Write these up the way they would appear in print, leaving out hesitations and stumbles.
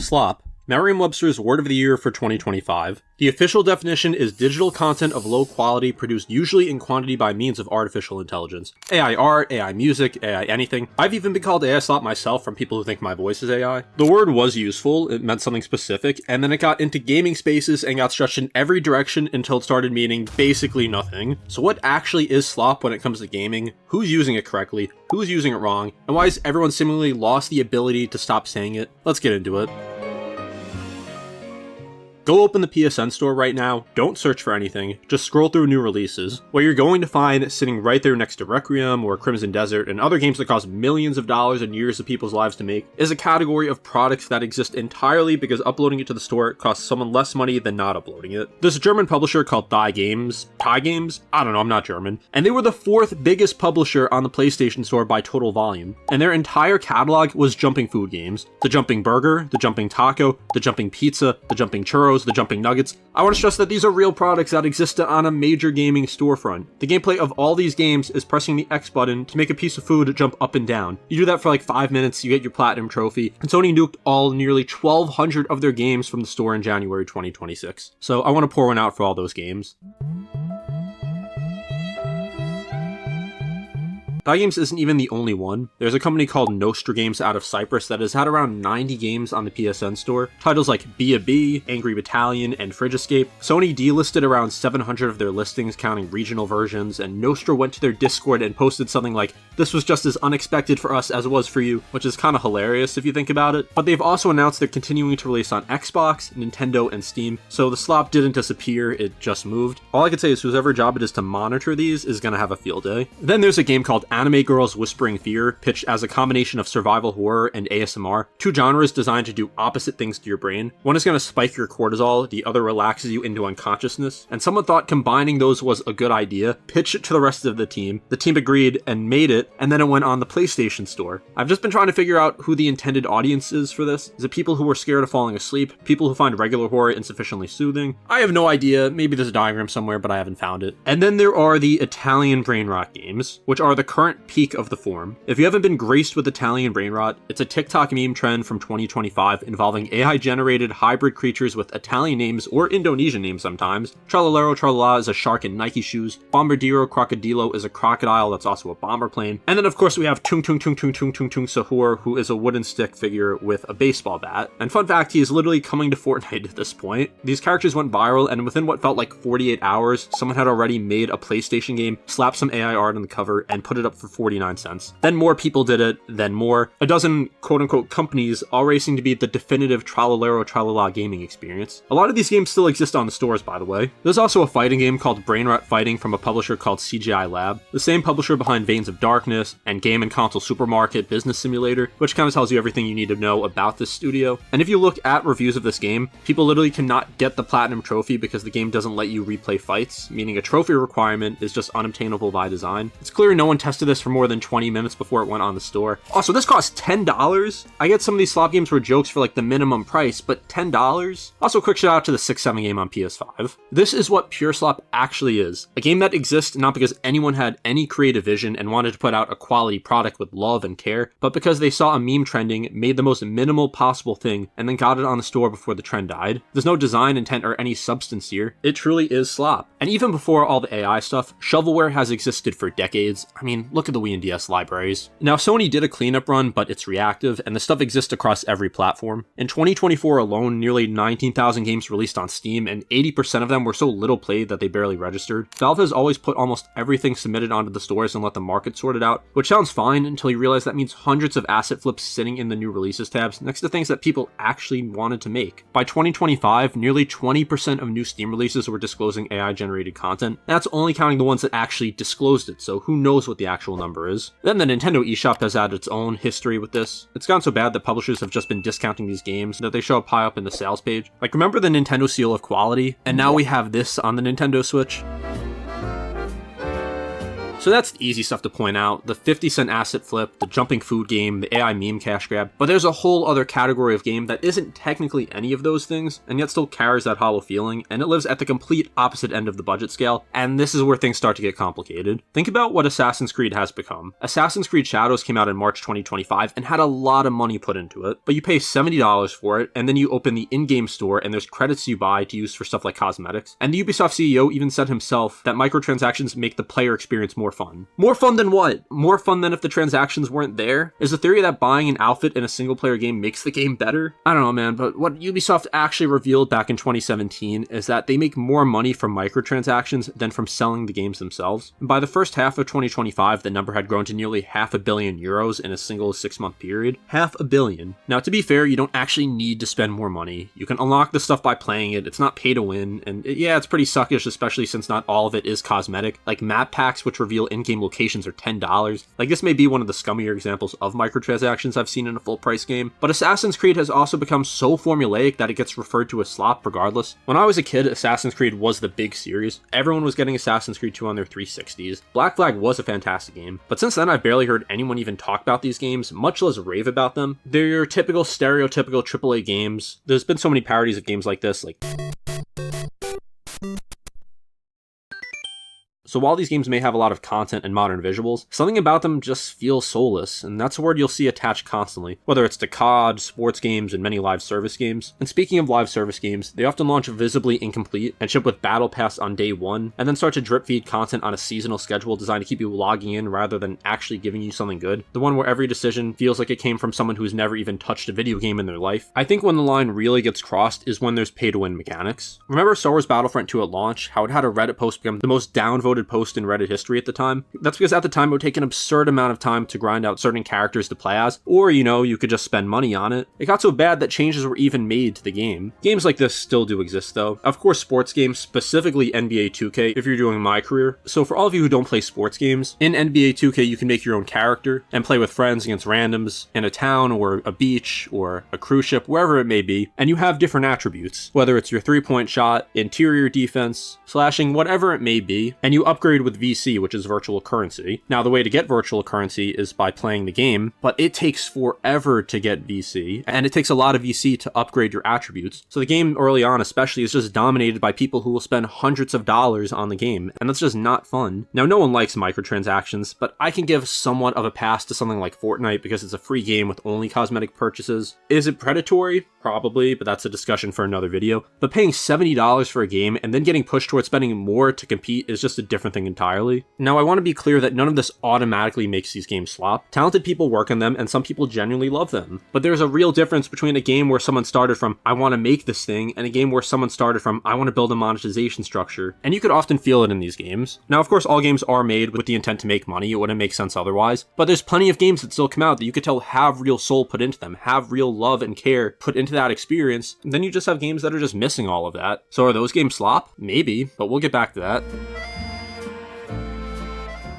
Slop, Merriam-Webster's Word of the Year for 2025. The official definition is digital content of low quality produced usually in quantity by means of artificial intelligence. AI art, AI music, AI anything. I've even been called AI Slop myself from people who think my voice is AI. The word was useful, it meant something specific, and then it got into gaming spaces and got stretched in every direction until it started meaning basically nothing. So what actually is slop when it comes to gaming? Who's using it correctly? Who's using it wrong? And why has everyone seemingly lost the ability to stop saying it? Let's get into it. Go open the PSN store right now, don't search for anything, just scroll through new releases. What you're going to find sitting right there next to Requiem or Crimson Desert and other games that cost millions of dollars and years of people's lives to make is a category of products that exist entirely because uploading it to the store costs someone less money than not uploading it. There's a German publisher called Thai Games? I don't know, I'm not German. And they were the fourth biggest publisher on the PlayStation Store by total volume. And their entire catalog was jumping food games. The jumping burger, the jumping taco, the jumping pizza, the jumping churros, the jumping nuggets. I want to stress that these are real products that exist on a major gaming storefront. The gameplay of all these games is pressing the X button to make a piece of food jump up and down. You do that for like 5 minutes, you get your platinum trophy, and Sony nuked all nearly 1,200 of their games from the store in January 2026. So I want to pour one out for all those games. Thai Games isn't even the only one. There's a company called Nostra Games out of Cyprus that has had around 90 games on the PSN store. Titles like Be a Bee, Angry Battalion, and Fridge Escape. Sony delisted around 700 of their listings, counting regional versions, and Nostra went to their Discord and posted something like, "This was just as unexpected for us as it was for you," which is kind of hilarious if you think about it. But they've also announced they're continuing to release on Xbox, Nintendo, and Steam, so the slop didn't disappear, it just moved. All I can say is whoever job it is to monitor these is gonna have a field day. Then there's a game called Anime Girls Whispering Fear, pitched as a combination of survival horror and ASMR, two genres designed to do opposite things to your brain. One is going to spike your cortisol, the other relaxes you into unconsciousness, and someone thought combining those was a good idea, pitched it to the rest of the team agreed and made it, and then it went on the PlayStation Store. I've just been trying to figure out who the intended audience is for this. Is it people who are scared of falling asleep? People who find regular horror insufficiently soothing? I have no idea, maybe there's a diagram somewhere, but I haven't found it. And then there are the Italian brain rot games, which are the current peak of the form. If you haven't been graced with Italian brain rot, it's a TikTok meme trend from 2025 involving AI-generated hybrid creatures with Italian names or Indonesian names sometimes. Trallalero Tralala is a shark in Nike shoes. Bombardiro Crocodilo is a crocodile that's also a bomber plane. And then of course we have Tung Tung Tung Tung Tung Tung Tung Sahur, who is a wooden stick figure with a baseball bat. And fun fact, he is literally coming to Fortnite at this point. These characters went viral, and within what felt like 48 hours, someone had already made a PlayStation game, slapped some AI art on the cover, and put it up for 49 cents. Then more people did it, then more. A dozen quote-unquote companies all racing to be the definitive Trallalero Tralala gaming experience. A lot of these games still exist on the stores, by the way. There's also a fighting game called Brain Rot Fighting from a publisher called CGI Lab, the same publisher behind Veins of Darkness and Game and Console Supermarket Business Simulator, which kind of tells you everything you need to know about this studio. And if you look at reviews of this game, people literally cannot get the platinum trophy because the game doesn't let you replay fights, meaning a trophy requirement is just unobtainable by design. It's clear no one tested this for more than 20 minutes before it went on the store. Also, this costs $10. I get some of these slop games were jokes for like the minimum price, but $10? Also, quick shout out to the 6-7 game on PS5. This is what Pure Slop actually is. A game that exists not because anyone had any creative vision and wanted to put out a quality product with love and care, but because they saw a meme trending, made the most minimal possible thing, and then got it on the store before the trend died. There's no design intent or any substance here. It truly is slop. And even before all the AI stuff, shovelware has existed for decades. I mean, look at the Wii and DS libraries. Now, Sony did a cleanup run, but it's reactive, and the stuff exists across every platform. In 2024 alone, nearly 19,000 games released on Steam, and 80% of them were so little played that they barely registered. Valve has always put almost everything submitted onto the stores and let the market sort it out, which sounds fine until you realize that means hundreds of asset flips sitting in the new releases tabs next to things that people actually wanted to make. By 2025, nearly 20% of new Steam releases were disclosing AI-generated content. That's only counting the ones that actually disclosed it, so who knows what the actual number is. Then the Nintendo eShop has had its own history with this. It's gotten so bad that publishers have just been discounting these games that they show up high up in the sales page. Like, remember the Nintendo seal of quality? And now we have this on the Nintendo Switch. So that's the easy stuff to point out, the 50-cent asset flip, the jumping food game, the AI meme cash grab, but there's a whole other category of game that isn't technically any of those things, and yet still carries that hollow feeling, and it lives at the complete opposite end of the budget scale, and this is where things start to get complicated. Think about what Assassin's Creed has become. Assassin's Creed Shadows came out in March 2025 and had a lot of money put into it, but you pay $70 for it, and then you open the in-game store and there's credits you buy to use for stuff like cosmetics, and the Ubisoft CEO even said himself that microtransactions make the player experience more fun. More fun than what? More fun than if the transactions weren't there? Is the theory that buying an outfit in a single-player game makes the game better? I don't know, man, but what Ubisoft actually revealed back in 2017 is that they make more money from microtransactions than from selling the games themselves. And by the first half of 2025, the number had grown to nearly €500 million in a single 6-month period. $500 million. Now, to be fair, you don't actually need to spend more money. You can unlock the stuff by playing it. It's not pay to win, and yeah, it's pretty suckish, especially since not all of it is cosmetic. Like map packs, which reveal in-game locations, are $10. Like, this may be one of the scummier examples of microtransactions I've seen in a full-price game, but Assassin's Creed has also become so formulaic that it gets referred to as slop regardless. When I was a kid, Assassin's Creed was the big series. Everyone was getting Assassin's Creed 2 on their 360s. Black Flag was a fantastic game, but since then I've barely heard anyone even talk about these games, much less rave about them. They're your typical stereotypical AAA games. There's been so many parodies of games like this, like... So while these games may have a lot of content and modern visuals, something about them just feels soulless, and that's a word you'll see attached constantly, whether it's to COD, sports games, and many live service games. And speaking of live service games, they often launch visibly incomplete and ship with Battle Pass on day one, and then start to drip feed content on a seasonal schedule designed to keep you logging in rather than actually giving you something good. The one where every decision feels like it came from someone who's never even touched a video game in their life. I think when the line really gets crossed is when there's pay-to-win mechanics. Remember Star Wars Battlefront 2 at launch, how it had a Reddit post become the most downvoted post in Reddit history at the time? That's because at the time it would take an absurd amount of time to grind out certain characters to play as, or you could just spend money on it. It got so bad that changes were even made to the game. Games like this still do exist though. Of course, sports games, specifically NBA 2K if you're doing my career. So for all of you who don't play sports games, in NBA 2K you can make your own character and play with friends against randoms in a town or a beach or a cruise ship, wherever it may be, and you have different attributes, whether it's your 3-point shot, interior defense, slashing, whatever it may be, and you upgrade with VC, which is virtual currency. Now, the way to get virtual currency is by playing the game, but it takes forever to get VC, and it takes a lot of VC to upgrade your attributes. So the game early on especially is just dominated by people who will spend hundreds of dollars on the game, and that's just not fun. Now, no one likes microtransactions, but I can give somewhat of a pass to something like Fortnite because it's a free game with only cosmetic purchases. Is it predatory? Probably, but that's a discussion for another video. But paying $70 for a game and then getting pushed towards spending more to compete is just a different thing entirely. Now, I want to be clear that none of this automatically makes these games slop. Talented people work on them, and some people genuinely love them. But there's a real difference between a game where someone started from, I want to make this thing, and a game where someone started from, I want to build a monetization structure. And you could often feel it in these games. Now, of course, all games are made with the intent to make money. It wouldn't make sense otherwise. But there's plenty of games that still come out that you could tell have real soul put into them, have real love and care put into that experience. And then you just have games that are just missing all of that. So are those games slop? Maybe, but we'll get back to that.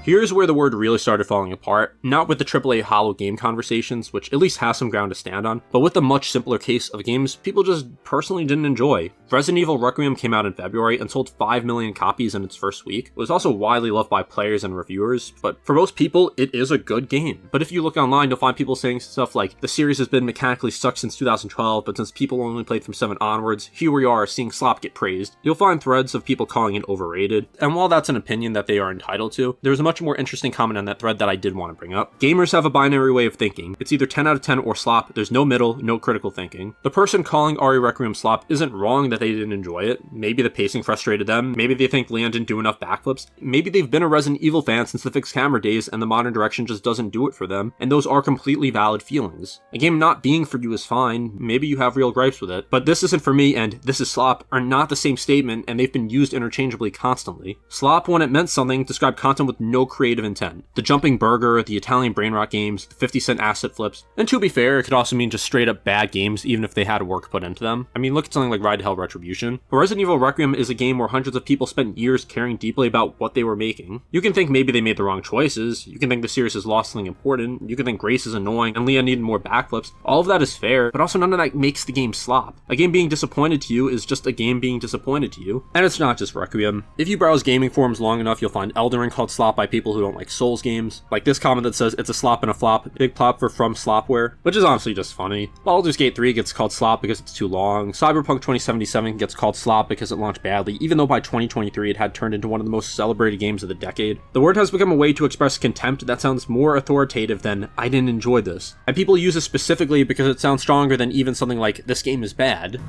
Here's where the word really started falling apart, not with the AAA hollow game conversations, which at least has some ground to stand on, but with the much simpler case of games people just personally didn't enjoy. Resident Evil Requiem came out in February and sold 5 million copies in its first week. It was also widely loved by players and reviewers, but for most people, it is a good game. But if you look online, you'll find people saying stuff like, the series has been mechanically stuck since 2012, but since people only played from 7 onwards, here we are seeing Slop get praised. You'll find threads of people calling it overrated, and while that's an opinion that they are entitled to, there's a much more interesting comment on that thread that I did want to bring up. Gamers have a binary way of thinking. It's either 10 out of 10 or slop. There's no middle, no critical thinking. The person calling RE Requiem slop isn't wrong that they didn't enjoy it. Maybe the pacing frustrated them. Maybe they think Leon didn't do enough backflips. Maybe they've been a Resident Evil fan since the fixed camera days and the modern direction just doesn't do it for them. And those are completely valid feelings. A game not being for you is fine. Maybe you have real gripes with it. But this isn't for me and this is slop are not the same statement, and they've been used interchangeably constantly. Slop, when it meant something, described content with no creative intent. The jumping burger, the Italian brain rot games, the 50-cent asset flips. And to be fair, it could also mean just straight up bad games, even if they had work put into them. I mean, look at something like Ride to Hell Retribution. But Resident Evil Requiem is a game where hundreds of people spent years caring deeply about what they were making. You can think maybe they made the wrong choices. You can think the series has lost something important. You can think Grace is annoying and Leon needed more backflips. All of that is fair, but also none of that makes the game slop. A game being disappointed to you is just a game being disappointed to you. And it's not just Requiem. If you browse gaming forums long enough, you'll find Elden Ring called slop by people people who don't like Souls games. Like this comment that says, it's a slop and a flop, big plop for From Slopware, which is honestly just funny. Baldur's Gate 3 gets called slop because it's too long. Cyberpunk 2077 gets called slop because it launched badly, even though by 2023 it had turned into one of the most celebrated games of the decade. The word has become a way to express contempt that sounds more authoritative than, I didn't enjoy this. And people use it specifically because it sounds stronger than even something like, this game is bad.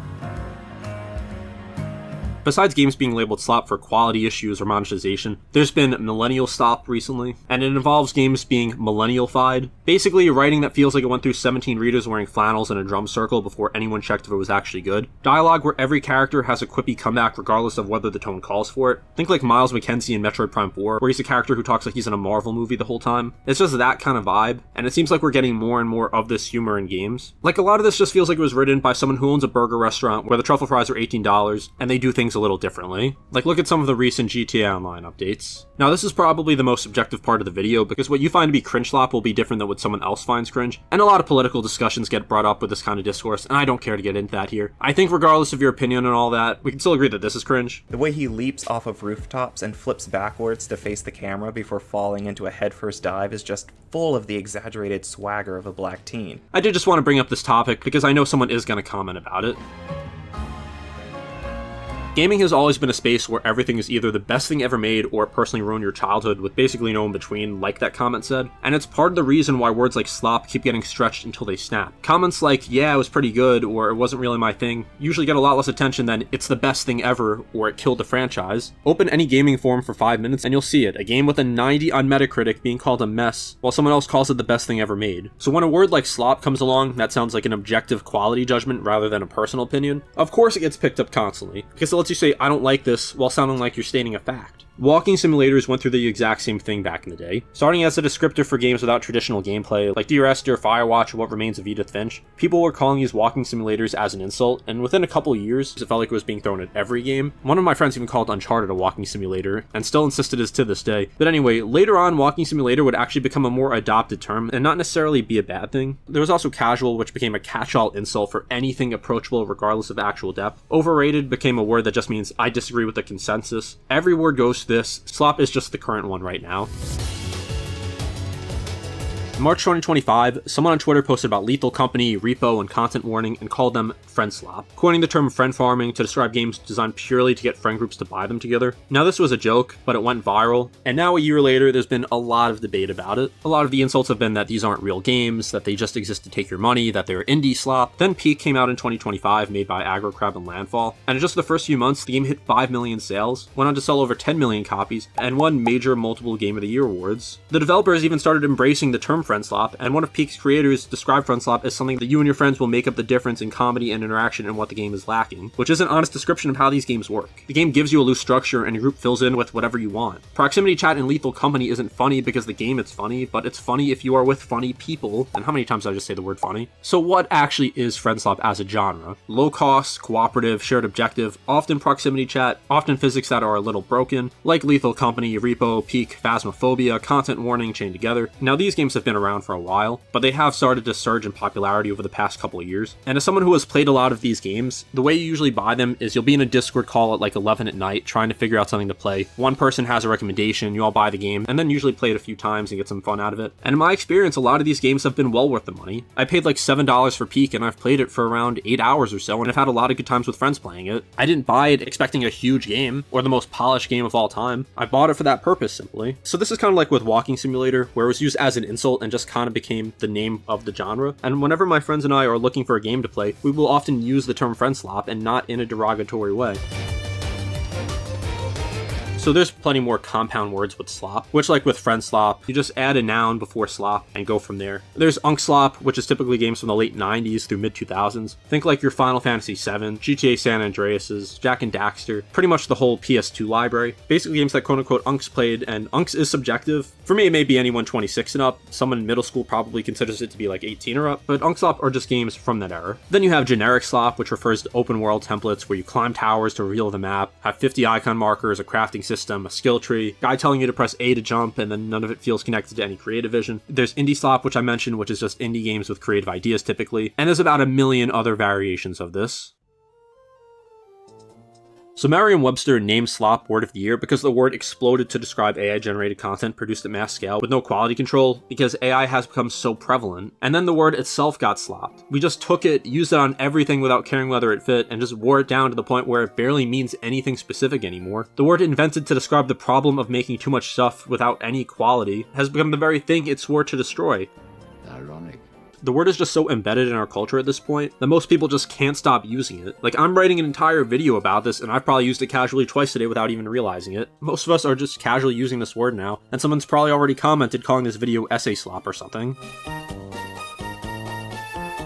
Besides games being labeled slop for quality issues or monetization, there's been Milennialslop recently, and it involves games being millennial-fied. Basically, a writing that feels like it went through 17 readers wearing flannels in a drum circle before anyone checked if it was actually good. Dialogue where every character has a quippy comeback regardless of whether the tone calls for it. Think like Miles McKenzie in Metroid Prime 4, where he's a character who talks like he's in a Marvel movie the whole time. It's just that kind of vibe, and it seems like we're getting more and more of this humor in games. Like, a lot of this just feels like it was written by someone who owns a burger restaurant where the truffle fries are $18, and they do things a little differently. Like, look at some of the recent GTA Online updates. Now, this is probably the most subjective part of the video, because what you find to be cringe slop will be different than what someone else finds cringe, and a lot of political discussions get brought up with this kind of discourse, and I don't care to get into that here. I think regardless of your opinion and all that, we can still agree that this is cringe. The way he leaps off of rooftops and flips backwards to face the camera before falling into a headfirst dive is just full of the exaggerated swagger of a black teen. I did just want to bring up this topic because I know someone is going to comment about it. Gaming has always been a space where everything is either the best thing ever made or personally ruined your childhood with basically no in between, like that comment said. And it's part of the reason why words like slop keep getting stretched until they snap. Comments like, yeah, it was pretty good, or it wasn't really my thing, usually get a lot less attention than it's the best thing ever, or it killed the franchise. Open any gaming forum for 5 minutes and you'll see it. A game with a 90 on Metacritic being called a mess, while someone else calls it the best thing ever made. So when a word like slop comes along, that sounds like an objective quality judgment rather than a personal opinion. Of course it gets picked up constantly, because it lets you say, I don't like this, while sounding like you're stating a fact. Walking simulators went through the exact same thing back in the day. Starting as a descriptor for games without traditional gameplay, like Dear Esther, Firewatch, or What Remains of Edith Finch, people were calling these walking simulators as an insult, and within a couple years, it felt like it was being thrown at every game. One of my friends even called Uncharted a walking simulator, and still insisted as to this day. But anyway, later on, walking simulator would actually become a more adopted term, and not necessarily be a bad thing. There was also casual, which became a catch-all insult for anything approachable regardless of actual depth. Overrated became a word that just means, I disagree with the consensus. Every word goes to this. Slop is just the current one right now. In March 2025, someone on Twitter posted about Lethal Company, Repo, and Content Warning and called them Friendslop, coining the term friend farming to describe games designed purely to get friend groups to buy them together. Now this was a joke, but it went viral, and now a year later there's been a lot of debate about it. A lot of the insults have been that these aren't real games, that they just exist to take your money, that they're indie slop. Then Peak came out in 2025, made by AgroCrab and Landfall, and in just the first few months the game hit 5 million sales, went on to sell over 10 million copies, and won major multiple Game of the Year awards. The developers even started embracing the term Friendslop, and one of Peak's creators described Friendslop as something that you and your friends will make up the difference in comedy and interaction and what the game is lacking, which is an honest description of how these games work. The game gives you a loose structure and your group fills in with whatever you want. Proximity chat in Lethal Company isn't funny because the game is funny, but it's funny if you are with funny people. And how many times did I just say the word funny? So what actually is Friendslop as a genre? Low cost, cooperative, shared objective, often proximity chat, often physics that are a little broken, like Lethal Company, Repo, Peak, Phasmophobia, Content Warning, chained together. Now these games have been around for a while, but they have started to surge in popularity over the past couple of years. And as someone who has played a lot of these games, the way you usually buy them is you'll be in a Discord call at like 11 at night trying to figure out something to play. One person has a recommendation, you all buy the game, and then usually play it a few times and get some fun out of it. And in my experience, a lot of these games have been well worth the money. I paid like $7 for Peak and I've played it for around 8 hours or so, and I've had a lot of good times with friends playing it. I didn't buy it expecting a huge game or the most polished game of all time. I bought it for that purpose simply. So this is kind of like with Walking Simulator, where it was used as an insult and just kind of became the name of the genre. And whenever my friends and I are looking for a game to play, we will often use the term Friendslop and not in a derogatory way. So there's plenty more compound words with slop, which like with Friendslop, you just add a noun before slop and go from there. There's Unkslop, which is typically games from the late 90s through mid 2000s. Think like your Final Fantasy VII, GTA San Andreas's, Jak and Daxter, pretty much the whole PS2 library. Basically games that quote unquote Unks played, and Unks is subjective. For me, it may be anyone 26 and up. Someone in middle school probably considers it to be like 18 or up, but Unkslop are just games from that era. Then you have Generic Slop, which refers to open world templates where you climb towers to reveal the map, have 50 icon markers, a crafting system, a skill tree, guy telling you to press A to jump, and then none of it feels connected to any creative vision. There's Indie Slop, which I mentioned, which is just indie games with creative ideas typically, and there's about a million other variations of this. So Merriam-Webster named Slop Word of the Year because the word exploded to describe AI-generated content produced at mass scale with no quality control because AI has become so prevalent. And then the word itself got slopped. We just took it, used it on everything without caring whether it fit, and just wore it down to the point where it barely means anything specific anymore. The word invented to describe the problem of making too much stuff without any quality has become the very thing it swore to destroy. Ironic. The word is just so embedded in our culture at this point that most people just can't stop using it. Like, I'm writing an entire video about this, and I've probably used it casually twice today without even realizing it. Most of us are just casually using this word now, and someone's probably already commented calling this video essay slop or something.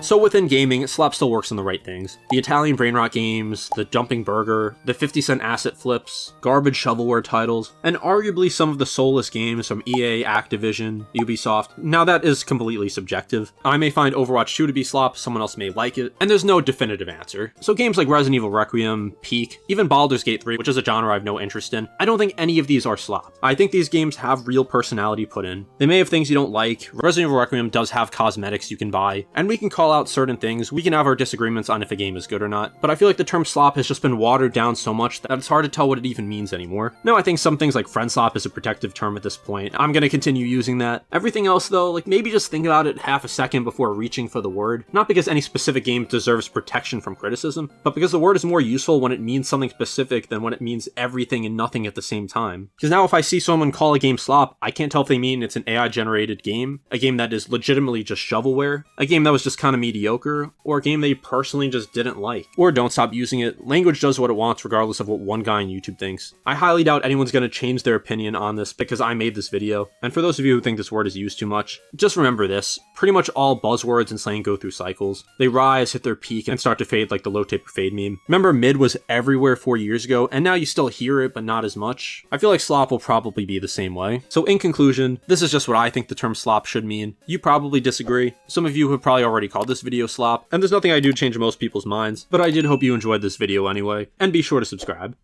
So within gaming, Slop still works on the right things. The Italian brain rot games, the dumping burger, the 50-cent asset flips, garbage shovelware titles, and arguably some of the soulless games from EA, Activision, Ubisoft. Now that is completely subjective. I may find Overwatch 2 to be slop, someone else may like it, and there's no definitive answer. So games like Resident Evil Requiem, Peak, even Baldur's Gate 3, which is a genre I have no interest in, I don't think any of these are slop. I think these games have real personality put in. They may have things you don't like. Resident Evil Requiem does have cosmetics you can buy, and we can call out certain things. We can have our disagreements on if a game is good or not, but I feel like the term slop has just been watered down so much that it's hard to tell what it even means anymore. Now, I think some things like Friendslop is a protective term at this point. I'm gonna continue using that. Everything else though, like maybe just think about it half a second before reaching for the word. Not because any specific game deserves protection from criticism, but because the word is more useful when it means something specific than when it means everything and nothing at the same time. Because now if I see someone call a game slop, I can't tell if they mean it's an AI generated game, a game that is legitimately just shovelware, a game that was just kind of mediocre, or a game they personally just didn't like. Or don't stop using it. Language does what it wants regardless of what one guy on YouTube thinks. I highly doubt anyone's gonna change their opinion on this because I made this video. And for those of you who think this word is used too much, just remember this. Pretty much all buzzwords and slang go through cycles. They rise, hit their peak, and start to fade like the low taper fade meme. Remember mid was everywhere 4 years ago, and now you still hear it, but not as much? I feel like slop will probably be the same way. So in conclusion, this is just what I think the term slop should mean. You probably disagree. Some of you have probably already called this video slop, and there's nothing I do to change most people's minds, but I did hope you enjoyed this video anyway, and be sure to subscribe.